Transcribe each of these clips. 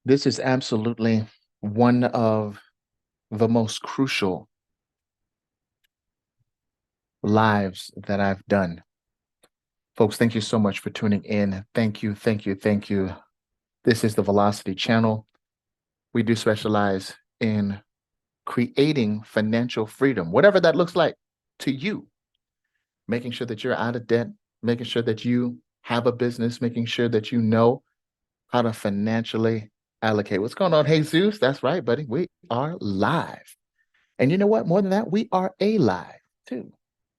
This is absolutely one of the most crucial lives that I've done. Folks, thank you so much for tuning in. Thank you, thank you, thank you. This is the Velocity Channel. We do specialize in creating financial freedom, whatever that looks like to you, making sure that you're out of debt, making sure that you have a business, making sure that you know how to financially allocate. What's going on, Jesus? That's right, buddy. We are live. And you know what? More than that, we are alive too.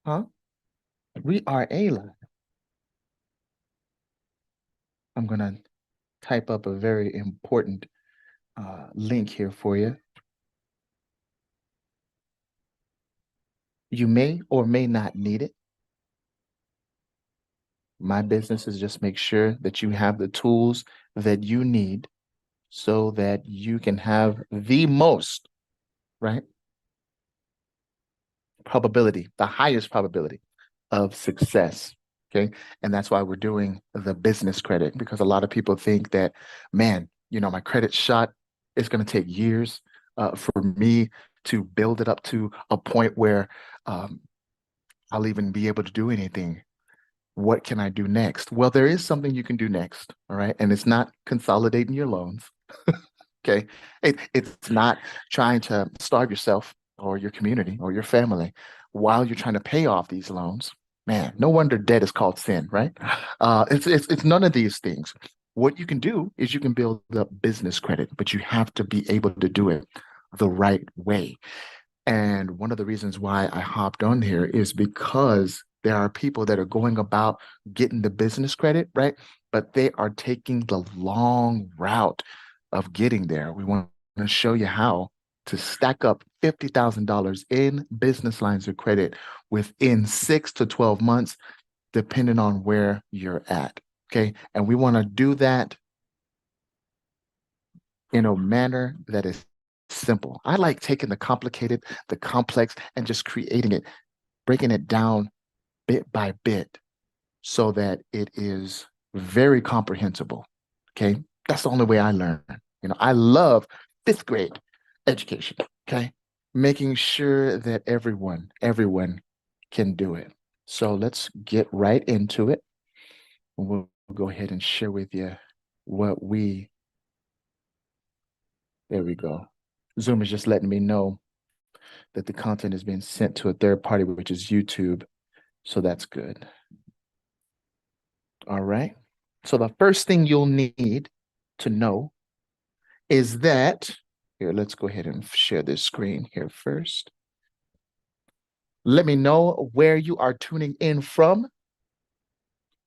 Huh? We are alive. I'm going to type up a very important link here for you. You may or may not need it. My business is just make sure that you have the tools that you need so that you can have the most, right? Probability, the highest probability of success. Okay. And that's why we're doing the business credit, because a lot of people think that, man, my credit shot is going to take years for me to build it up to a point where um, I'll even be able to do anything. What can I do next? Well, there is something you can do next. All right. And it's not consolidating your loans. Okay. It's not trying to starve yourself or your community or your family while you're trying to pay off these loans. Man, no wonder debt is called sin, right? It's none of these things. What you can do is you can build up business credit, but you have to be able to do it the right way. And one of the reasons why I hopped on here is because there are people that are going about getting the business credit, right? But they are taking the long route of getting there. We want to show you how to stack up $50,000 in business lines of credit within 6 to 12 months, depending on where you're at. Okay. And we want to do that in a manner that is simple. I like taking the complicated, the complex, and just creating it, breaking it down bit by bit so that it is very comprehensible. Okay. That's the only way I learn. I love fifth grade education. Okay. Making sure that everyone can do it. So let's get right into it. We'll go ahead and share with you what there we go. Zoom is just letting me know that the content is being sent to a third party, which is YouTube. So that's good. All right. So the first thing you'll need to know is that, here, let's go ahead and share this screen here first. Let me know where you are tuning in from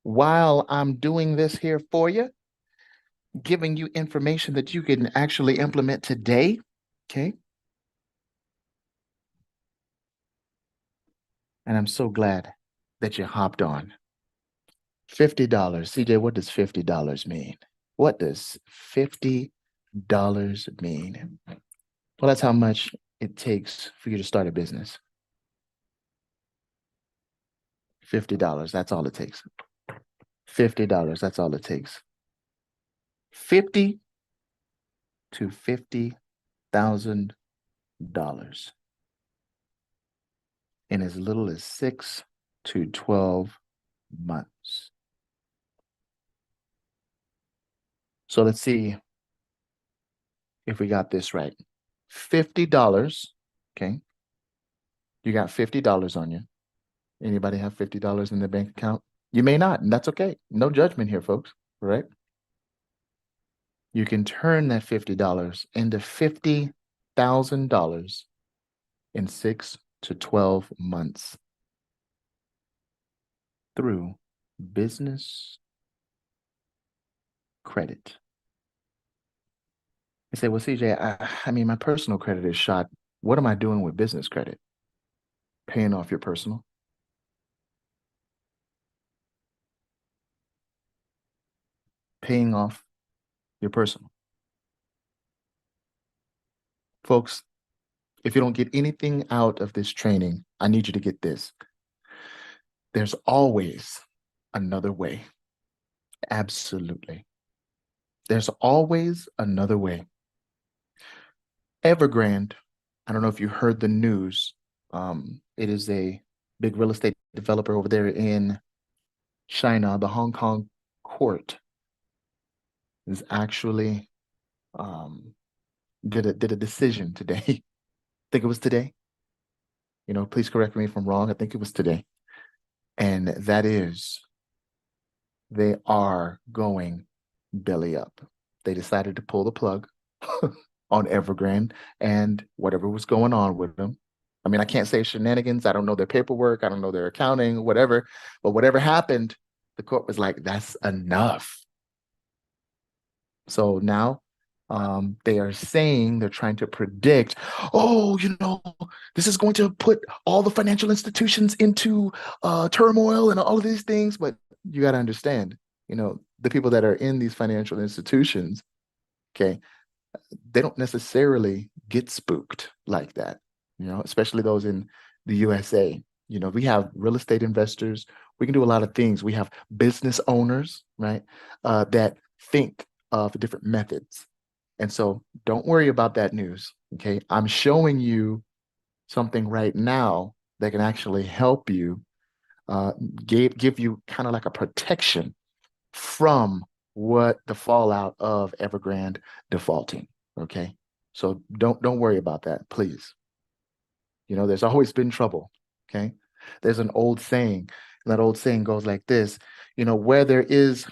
while I'm doing this here for you, giving you information that you can actually implement today. Okay. And I'm so glad that you hopped on. $50. CJ, what does $50 mean? What does $50 mean? Well, that's how much it takes for you to start a business. $50, that's all it takes. $50, that's all it takes. 50 to $50,000 in as little as 6 to 12 months. So let's see if we got this right. $50, okay? You got $50 on you. Anybody have $50 in their bank account? You may not, and that's okay. No judgment here, folks, right? You can turn that $50 into $50,000 in 6 to 12 months through business credit. You say, well, CJ, I mean, my personal credit is shot. What am I doing with business credit? Paying off your personal. Paying off your personal. Folks, if you don't get anything out of this training, I need you to get this. There's always another way. Absolutely. There's always another way. Evergrande, I don't know if you heard the news. It is a big real estate developer over there in China. The Hong Kong court is actually did a decision today. I think it was today. Please correct me if I'm wrong. I think it was today. And that is they are going belly up. They decided to pull the plug on Evergrande and whatever was going on with them. I mean, I can't say shenanigans. I don't know their paperwork. I don't know their accounting, whatever. But whatever happened, the court was like, that's enough. So now they are saying they're trying to predict, oh, this is going to put all the financial institutions into turmoil and all of these things. But you got to understand, the people that are in these financial institutions, okay, they don't necessarily get spooked like that, especially those in the USA. We have real estate investors. We can do a lot of things. We have business owners, right, that think of different methods. And so don't worry about that news, okay? I'm showing you something right now that can actually help you, give you kind of like a protection from what the fallout of Evergrande defaulting. Okay. So don't worry about that, please. There's always been trouble. Okay. There's an old saying, and that old saying goes like this, where there is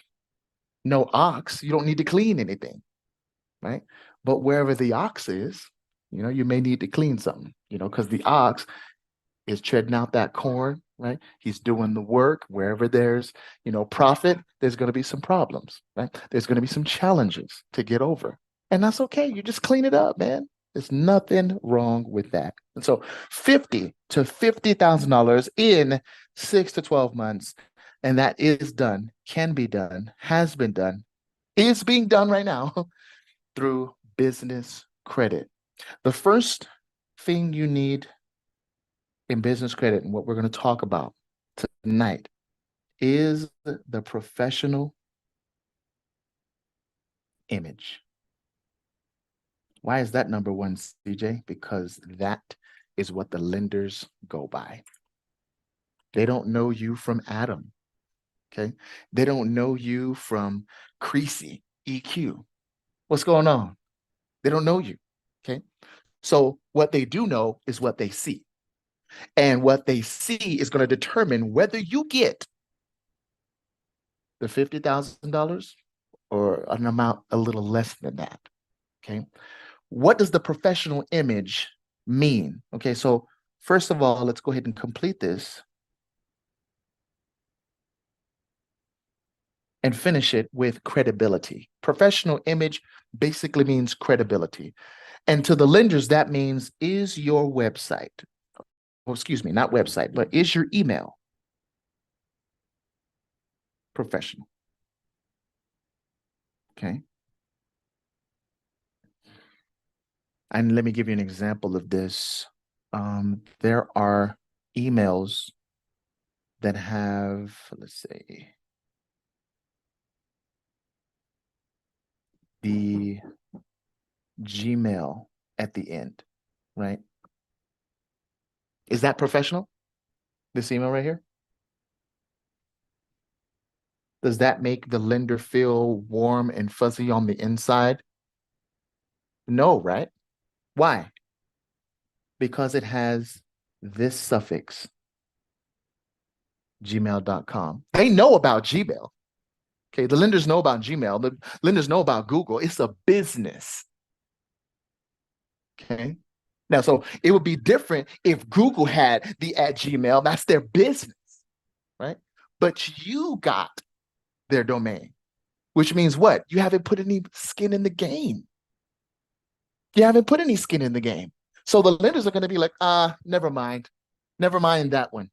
no ox, you don't need to clean anything, right? But wherever the ox is, you may need to clean something, because the ox is treading out that corn, right? He's doing the work. Wherever there's, profit, there's going to be some problems, right? There's going to be some challenges to get over. And that's okay. You just clean it up, man. There's nothing wrong with that. And so $50,000 to $50,000 in 6 to 12 months. And that is done, can be done, has been done, is being done right now through business credit. The first thing you need in business credit, and what we're going to talk about tonight, is the professional image. Why is that number one, CJ? Because that is what the lenders go by. They don't know you from Adam, okay? They don't know you from Creasy, EQ. What's going on? They don't know you, okay? So what they do know is what they see. And what they see is going to determine whether you get the $50,000 or an amount a little less than that, okay? What does the professional image mean? Okay, so first of all, let's go ahead and complete this and finish it with credibility. Professional image basically means credibility. And to the lenders, that means, is your website, well, excuse me, not website, but is your email professional? Okay. And let me give you an example of this. There are emails that have, let's say, the Gmail at the end, right? Is that professional? This email right here? Does that make the lender feel warm and fuzzy on the inside? No, right? Why? Because it has this suffix, gmail.com. They know about Gmail. Okay, the lenders know about Gmail. The lenders know about Google. It's a business. Okay. Now, so it would be different if Google had the at Gmail. That's their business, right? But you got their domain, which means what? You haven't put any skin in the game. You haven't put any skin in the game. So the lenders are going to be like, never mind. Never mind that one.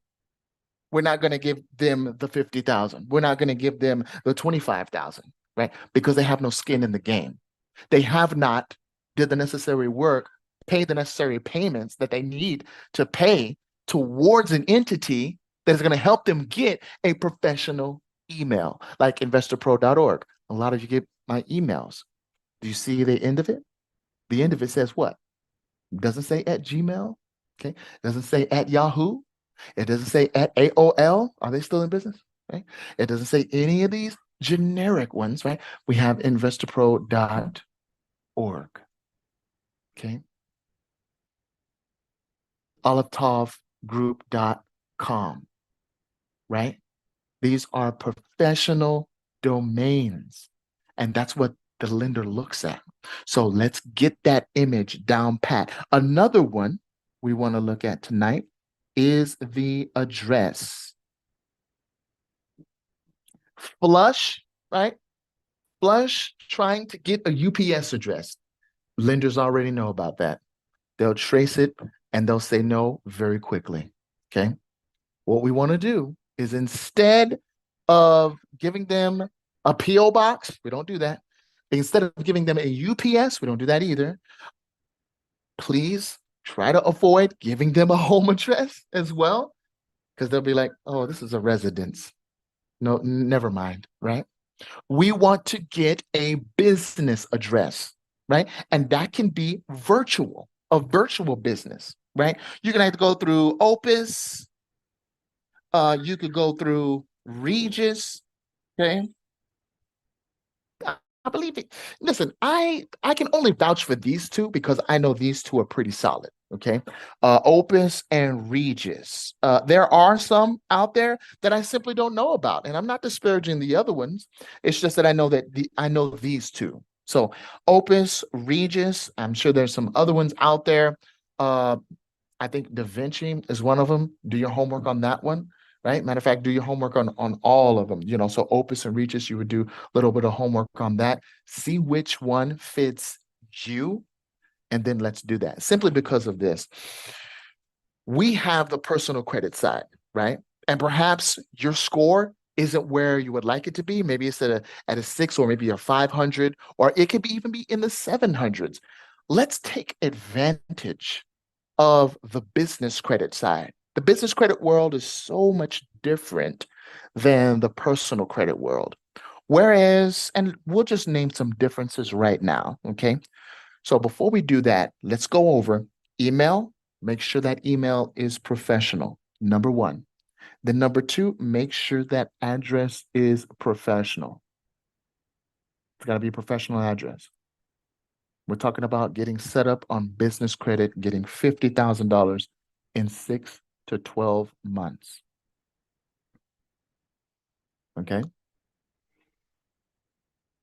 We're not going to give them the 50,000. We're not going to give them the 25,000, right? Because they have no skin in the game. They have not did the necessary work, paid the necessary payments that they need to pay towards an entity that is going to help them get a professional email, like investorpro.org. A lot of you get my emails. Do you see the end of it? The end of it says what? It doesn't say at Gmail. Okay. It doesn't say at Yahoo. It doesn't say at AOL. Are they still in business? Right. It doesn't say any of these generic ones, right? We have investorpro.org. Okay. olivetovgroup.com, right? These are professional domains, and that's what the lender looks at. So let's get that image down pat. Another one we want to look at tonight is the address. Flush, right? Flush trying to get a UPS address. Lenders already know about that. They'll trace it and they'll say no very quickly. Okay. What we want to do is instead of giving them a P.O. box, we don't do that. Instead of giving them a UPS, we don't do that either. Please try to avoid giving them a home address as well, because they'll be like, oh, this is a residence. No, never mind, right? We want to get a business address, right? And that can be virtual, a virtual business, right? You're gonna have to go through Opus. You could go through Regis. Okay. I believe it. Listen, I can only vouch for these two because I know these two are pretty solid. Okay. Opus and Regis. There are some out there that I simply don't know about, and I'm not disparaging the other ones. It's just that I know these two. So Opus, Regis, I'm sure there's some other ones out there. Uh, I think Da Vinci is one of them. Do your homework on that one, right? Matter of fact, do your homework on all of them. So Opus and Regis, you would do a little bit of homework on that. See which one fits you, and then let's do that. Simply because of this, we have the personal credit side, right? And perhaps your score isn't where you would like it to be. Maybe it's at a 6 or maybe a 500, or it could even be in the 700s. Let's take advantage of the business credit side. The business credit world is so much different than the personal credit world. Whereas, and we'll just name some differences right now, okay? So before we do that, let's go over email. Make sure that email is professional, number one. Then number two, make sure that address is professional. It's got to be a professional address. We're talking about getting set up on business credit, getting $50,000 in 6 to 12 months. Okay.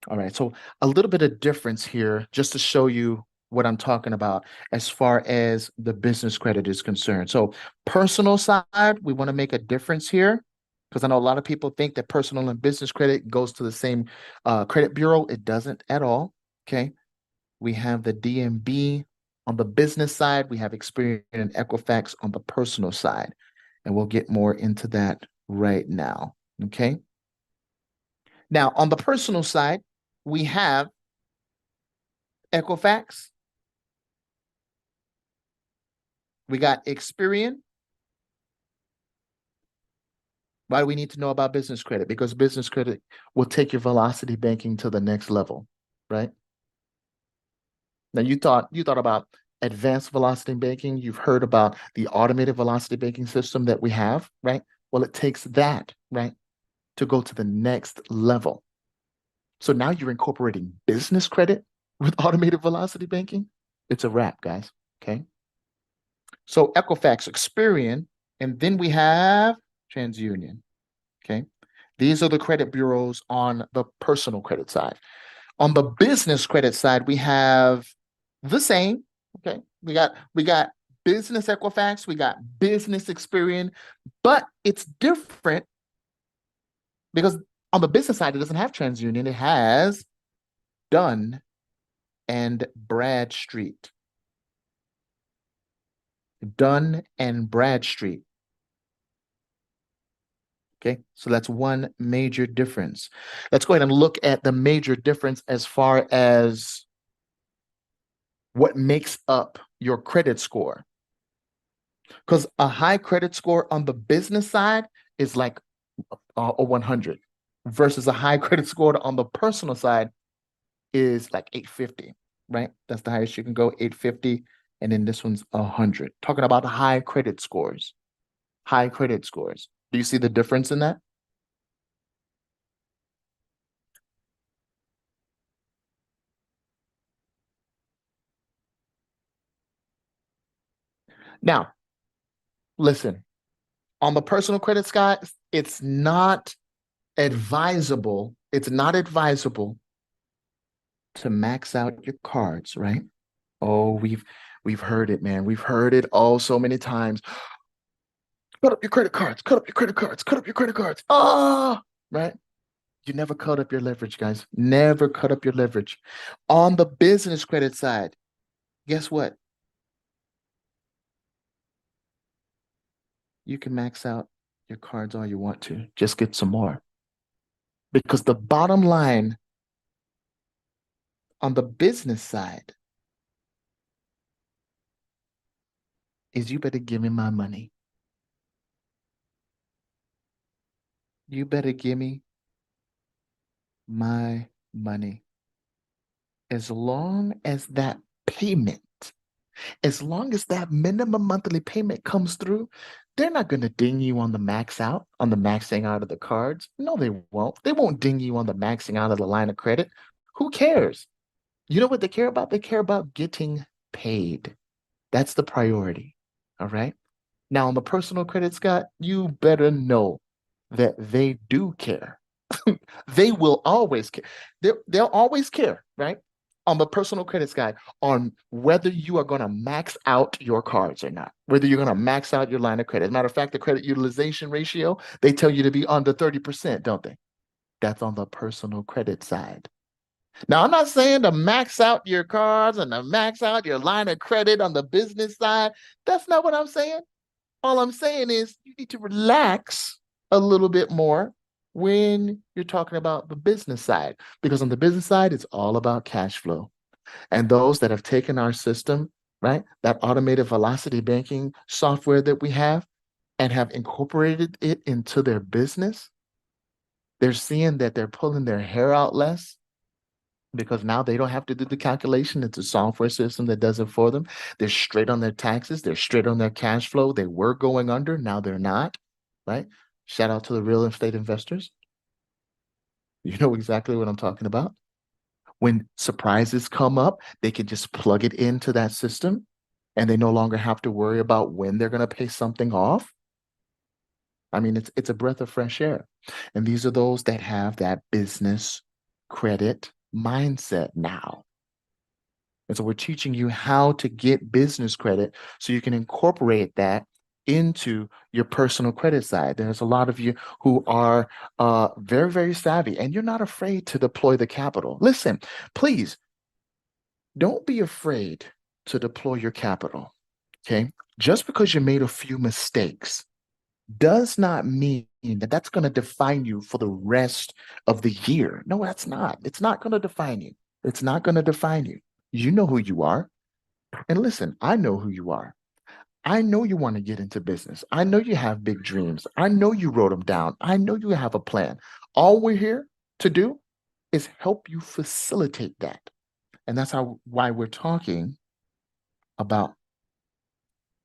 All right. So a little bit of difference here just to show you what I'm talking about as far as the business credit is concerned. So personal side, we want to make a difference here because I know a lot of people think that personal and business credit goes to the same credit bureau. It doesn't at all. Okay. We have the DMB on the business side. We have Experian and Equifax on the personal side. And we'll get more into that right now. Okay. Now, on the personal side, we have Equifax. We got Experian. Why do we need to know about business credit? Because business credit will take your velocity banking to the next level, right? Now you thought about advanced velocity banking. You've heard about the automated velocity banking system that we have, right? Well, it takes that, right, to go to the next level. So now you're incorporating business credit with automated velocity banking. It's a wrap, guys. Okay. So Equifax, Experian, and then we have TransUnion. Okay. These are the credit bureaus on the personal credit side. On the business credit side, we have the same. Okay. We got business Equifax, we got business Experian, but it's different because on the business side, it doesn't have TransUnion, it has Dun and Bradstreet. Dun and Bradstreet. Okay, so that's one major difference. Let's go ahead and look at the major difference as far as what makes up your credit score. Because a high credit score on the business side is like a 100 versus a high credit score on the personal side is like 850, right? That's the highest you can go, 850. And then this one's 100. Talking about high credit scores. High credit scores. Do you see the difference in that? Now, listen, on the personal credit side, it's not advisable to max out your cards, right? Oh, we've heard it, man. We've heard it all so many times. Cut up your credit cards, cut up your credit cards, cut up your credit cards. Ah, right? You never cut up your leverage, guys. Never cut up your leverage. On the business credit side, guess what? You can max out your cards all you want to. Just get some more. Because the bottom line on the business side is you better give me my money. You better give me my money. As long as that payment, as long as that minimum monthly payment comes through, they're not going to ding you on the max out, on the maxing out of the cards. No, they won't. They won't ding you on the maxing out of the line of credit. Who cares? You know what they care about? They care about getting paid. That's the priority. All right. Now, on the personal credit, Scott, you better know that they do care. They will always care. They'll always care, right? On the personal credit side, on whether you are going to max out your cards or not, whether you're going to max out your line of credit. As a matter of fact, the credit utilization ratio, they tell you to be under 30%, don't they? That's on the personal credit side. Now, I'm not saying to max out your cards and to max out your line of credit on the business side. That's not what I'm saying. All I'm saying is you need to relax a little bit more when you're talking about the business side, because on the business side, it's all about cash flow. And those that have taken our system, right, that automated velocity banking software that we have and have incorporated it into their business, they're seeing that they're pulling their hair out less because now they don't have to do the calculation. It's a software system that does it for them. They're straight on their taxes. They're straight on their cash flow. They were going under. Now they're not, right? Shout out to the real estate investors. You know exactly what I'm talking about. When surprises come up, they can just plug it into that system and they no longer have to worry about when they're going to pay something off. I mean, it's a breath of fresh air. And these are those that have that business credit mindset now. And so we're teaching you how to get business credit so you can incorporate that into your personal credit side. There's a lot of you who are very, very savvy and you're not afraid to deploy the capital. Listen, please don't be afraid to deploy your capital. Okay. Just because you made a few mistakes does not mean that that's going to define you for the rest of the year. No, that's not. It's not going to define you. It's not going to define you. You know who you are. And listen, I know who you are. I know you want to get into business. I know you have big dreams. I know you wrote them down. I know you have a plan. All we're here to do is help you facilitate that. And that's why we're talking about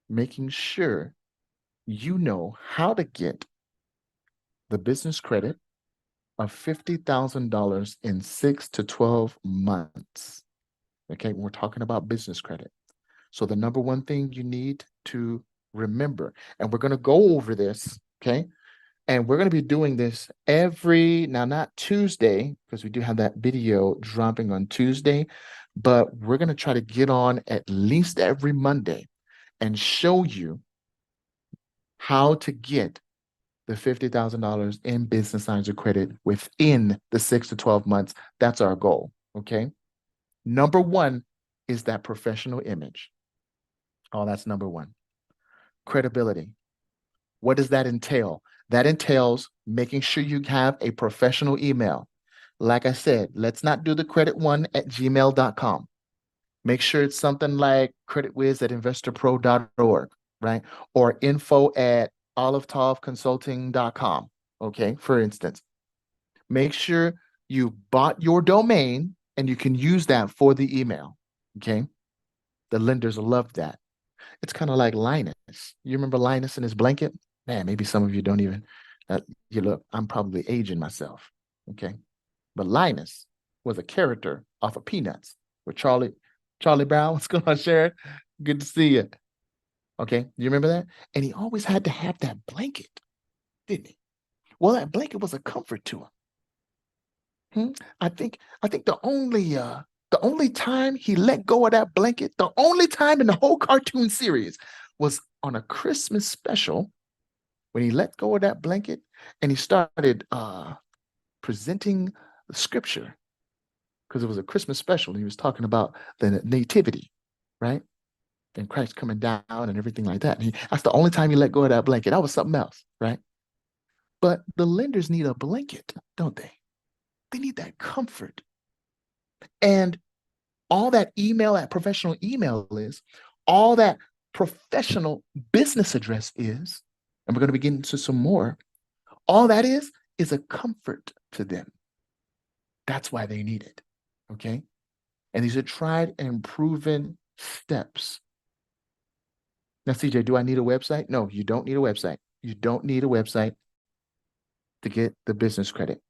making sure you know how to get the business credit of $50,000 in 6 to 12 months. Okay, we're talking about business credit. So the number one thing you need to remember, and we're going to go over this, okay? And we're going to be doing this now not Tuesday, because we do have that video dropping on Tuesday, but we're going to try to get on at least every Monday and show you how to get the $50,000 in business lines of credit within the 6 to 12 months. That's our goal, okay? Number one is that professional image. Oh, that's number one. Credibility. What does that entail? That entails making sure you have a professional email. Like I said, let's not do the credit1@gmail.com. Make sure it's something like creditwiz@investorpro.org, right? Or info@olivetovconsulting.com, okay? For instance, make sure you bought your domain And you can use that for the email. Okay. The lenders love that. It's kind of like Linus. You remember Linus and his blanket? Man, maybe some of you don't even. You look, I'm probably aging myself. Okay. But Linus was a character off of Peanuts with Charlie Brown. What's going on, Sharon? Good to see you. Okay. You remember that? And he always had to have that blanket, didn't he? Well, that blanket was a comfort to him. Hmm? I think the only time he let go of that blanket, the only time in the whole cartoon series was on a Christmas special when he let go of that blanket and he started presenting the scripture because it was a Christmas special and he was talking about the nativity, right? And Christ coming down and everything like that. That's the only time he let go of that blanket. That was something else, right? But the lenders need a blanket, don't they? They need that comfort. And all that email, that professional email is, all that professional business address is, and we're going to begin into some more, all that is a comfort to them. That's why they need it. Okay. And these are tried and proven steps. Now, CJ, do I need a website? No, you don't need a website. You don't need a website to get the business credit.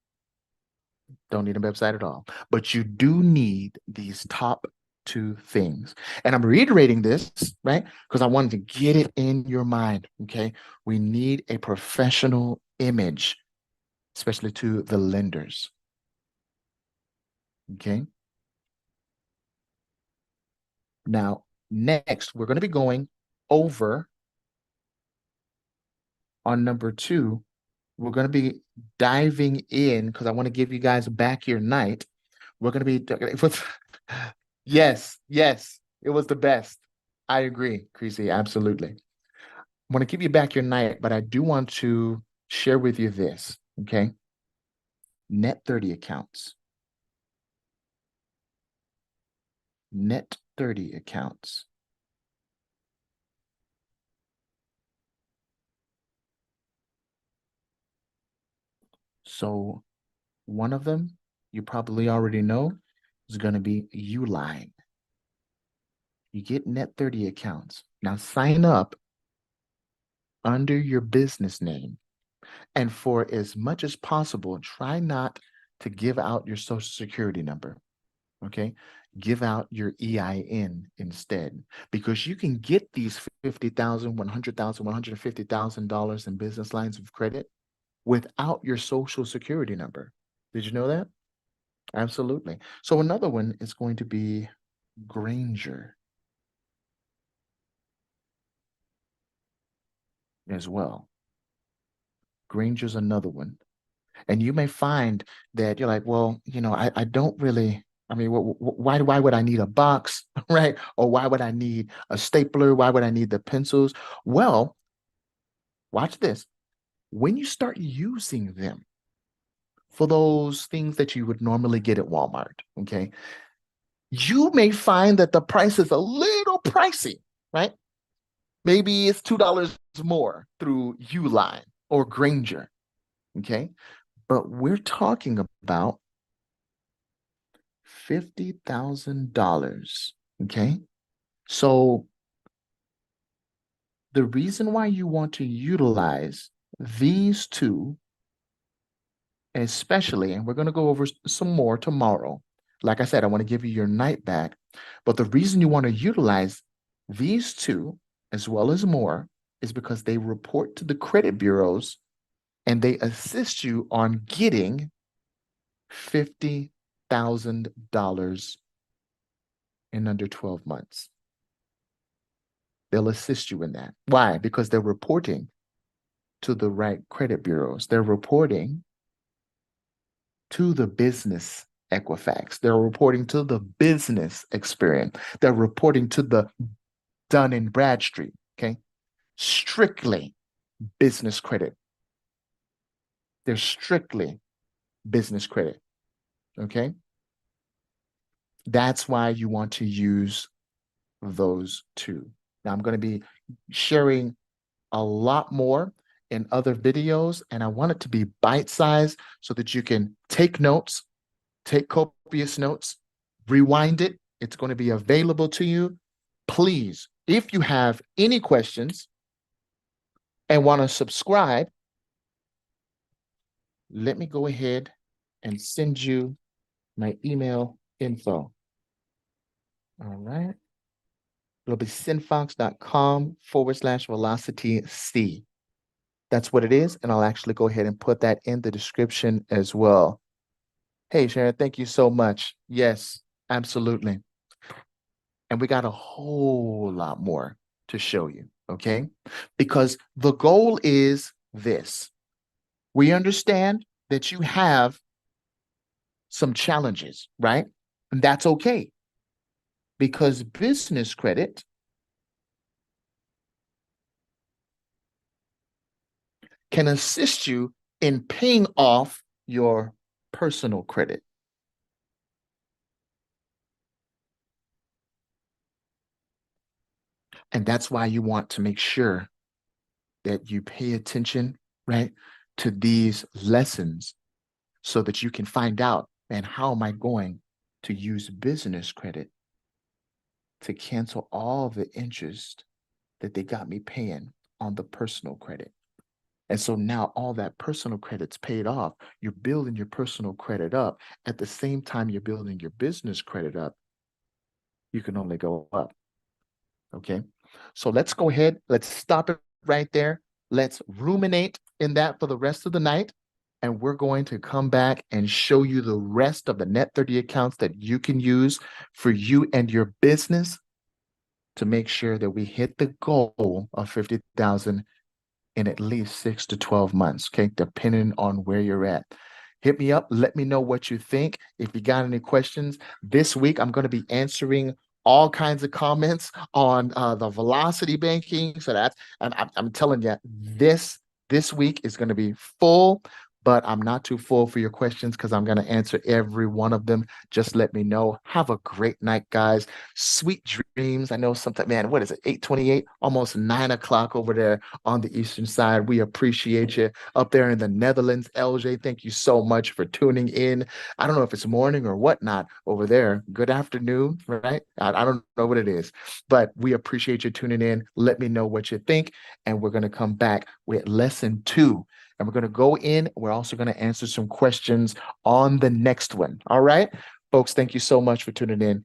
Don't need a website at all. But you do need these top two things. And I'm reiterating this, right? Because I wanted to get it in your mind. Okay. We need a professional image, especially to the lenders. Okay. Now, next, we're going to be going over on number 2. We're going to be diving in because I want to give you guys back your night. We're going to be yes, yes, it was the best. I agree, Creasy, absolutely. I want to give you back your night, but I do want to share with you this, okay? Net 30 accounts. Net 30 accounts. So one of them, you probably already know, is going to be Uline. You get net 30 accounts. Now sign up under your business name. And for as much as possible, try not to give out your social security number. Okay. Give out your EIN instead, because you can get these $50,000, $100,000, $150,000 in business lines of credit without your social security number. Did you know that? Absolutely. So another one is going to be Granger as well. Granger's another one. And you may find that you're like, well, I don't really, I mean, why would I need a box, right? Or why would I need a stapler? Why would I need the pencils? Well, watch this. When you start using them for those things that you would normally get at Walmart, okay, you may find that the price is a little pricey, right? Maybe it's $2 more through Uline or Granger, okay? But we're talking about $50,000. Okay. So the reason why you want to utilize these two, especially, and we're going to go over some more tomorrow. Like I said, I want to give you your night back. But the reason you want to utilize these two as well as more is because they report to the credit bureaus and they assist you on getting $50,000 in under 12 months. They'll assist you in that. Why? Because they're reporting to the right credit bureaus. They're reporting to the business Equifax. They're reporting to the business Experian. They're reporting to the Dun and Bradstreet. Okay. Strictly business credit. They're strictly business credit. Okay. That's why you want to use those two. Now, I'm going to be sharing a lot more in other videos, and I want it to be bite-sized so that you can take notes, take copious notes, rewind it. It's going to be available to you. Please, if you have any questions and want to subscribe, let me go ahead and send you my email info. All right. It'll be synfox.com/velocity C. That's what it is. And I'll actually go ahead and put that in the description as well. Hey, Sharon, thank you so much. Yes, absolutely. And we got a whole lot more to show you, okay? Because the goal is this. We understand that you have some challenges, right? And that's okay. Because business credit can assist you in paying off your personal credit. And that's why you want to make sure that you pay attention, right, to these lessons so that you can find out, man, how am I going to use business credit to cancel all the interest that they got me paying on the personal credit? And so now all that personal credit's paid off. You're building your personal credit up. At the same time you're building your business credit up, you can only go up. Okay. So let's go ahead. Let's stop it right there. Let's ruminate in that for the rest of the night. And we're going to come back and show you the rest of the Net 30 accounts that you can use for you and your business to make sure that we hit the goal of 50,000 in at least 6 to 12 months, okay, depending on where you're at. Hit me up. Let me know what you think. If you got any questions this week, I'm going to be answering all kinds of comments on the velocity banking. So that's, and I'm telling you, this week is going to be full, but I'm not too full for your questions because I'm going to answer every one of them. Just let me know. Have a great night, guys. Sweet dreams. I know sometimes, man, what is it? 8:28, almost 9 o'clock over there on the eastern side. We appreciate you up there in the Netherlands. LJ, thank you so much for tuning in. I don't know if it's morning or whatnot over there. Good afternoon, right? I don't know what it is, but we appreciate you tuning in. Let me know what you think, and we're going to come back with lesson 2. And we're going to go in. We're also going to answer some questions on the next one. All right, folks, thank you so much for tuning in.